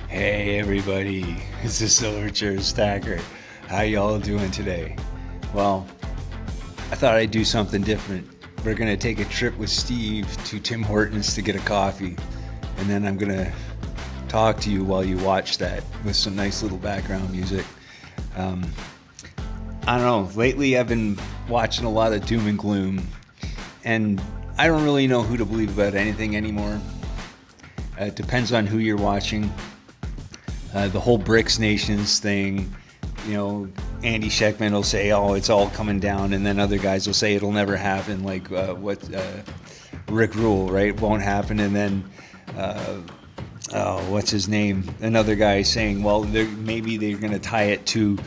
Hey everybody, it's the Silverchair Stacker. How y'all doing today? Well, I thought I'd do something different. We're gonna take a trip with Steve to Tim Hortons to get a coffee, and then I'm gonna talk to you while you watch that with some nice little background music. I don't know, lately I've been watching a lot of doom and gloom, and I don't really know who to believe about anything anymore. It depends on who you're watching. The whole BRICS nations thing, Andy Schectman will say, "Oh, it's all coming down," and then other guys will say it'll never happen. Like Rick Rule, right? It won't happen, and then what's his name? Another guy saying, "Well, maybe they're going to tie it to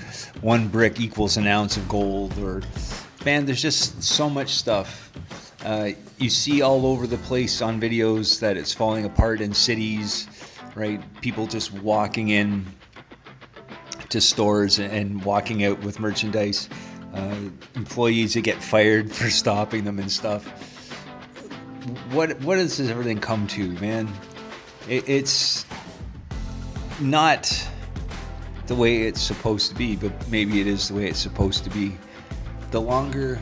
1 brick equals an ounce of gold." Or, man, there's just so much stuff. You see all over the place on videos that it's falling apart in cities. Right, people just walking in to stores and walking out with merchandise, employees that get fired for stopping them and stuff. What does this everything come to, man? It's not the way it's supposed to be, but maybe it is the way it's supposed to be. The longer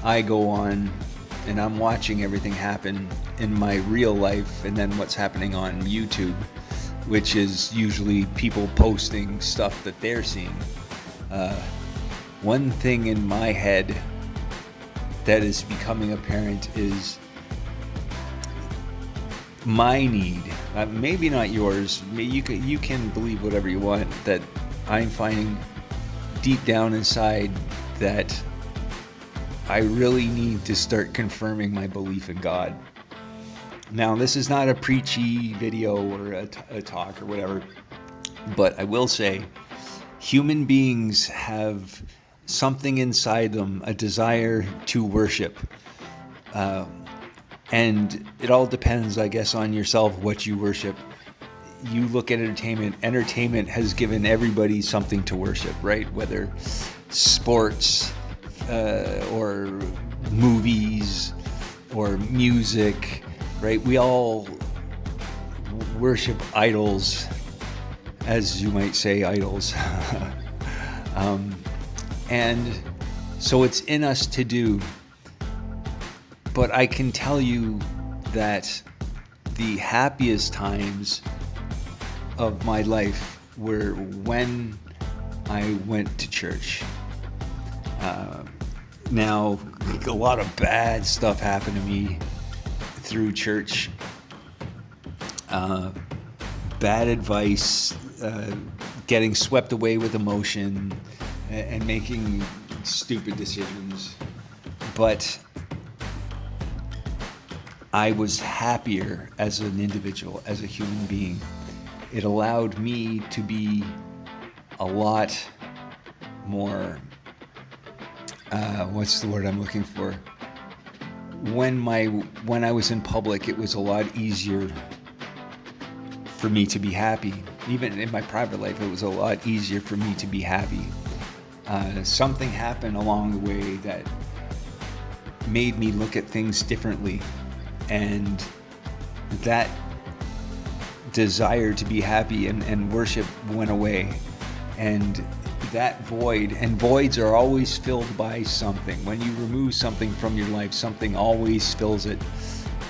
I go on and I'm watching everything happen in my real life and then what's happening on YouTube, which is usually people posting stuff that they're seeing. One thing in my head that is becoming apparent is my need, maybe not yours. You can believe whatever you want, that I'm finding deep down inside that I really need to start confirming my belief in God. Now, this is not a preachy video or a talk or whatever, but I will say human beings have something inside them, a desire to worship. And it all depends, I guess, on yourself, what you worship. You look at entertainment. Entertainment has given everybody something to worship, right? Whether sports or movies or music. Right, we all worship idols, as you might say, idols. And so it's in us to do. But I can tell you that the happiest times of my life were when I went to church. Now, a lot of bad stuff happened to me through church. Bad advice, getting swept away with emotion, and making stupid decisions. But I was happier as an individual, as a human being. It allowed me to be a lot more, what's the word I'm looking for? When I was in public, it was a lot easier for me to be happy. Even in my private life, it was a lot easier for me to be happy. Something happened along the way that made me look at things differently, and that desire to be happy and worship went away. And that void, and voids are always filled by something. When you remove something from your life, something always fills it.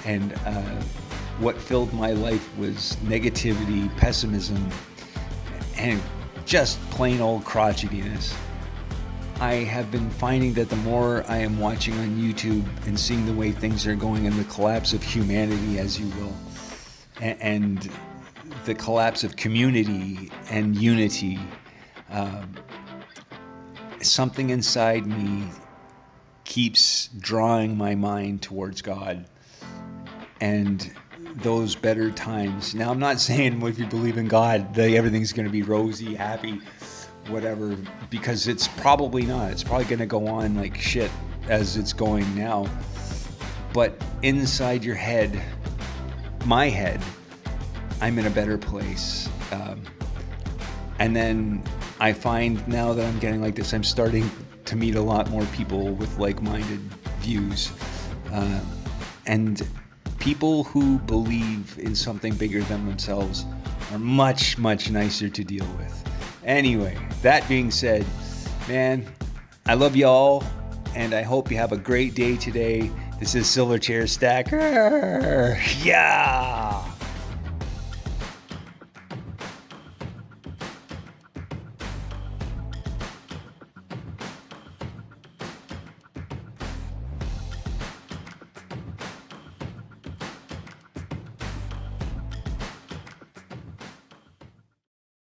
And what filled my life was negativity, pessimism, and just plain old crotchetiness. I have been finding that the more I am watching on YouTube and seeing the way things are going and the collapse of humanity, as you will, and the collapse of community and unity, something inside me keeps drawing my mind towards God and those better times. Now, I'm not saying if you believe in God, that everything's going to be rosy, happy, whatever, because it's probably not. It's probably going to go on like shit as it's going now. But inside your head, my head, I'm in a better place. And then I find now that I'm getting like this, I'm starting to meet a lot more people with like-minded views. And people who believe in something bigger than themselves are much, much nicer to deal with. Anyway, that being said, man, I love y'all, and I hope you have a great day today. This is Silverchair Stacker. Yeah!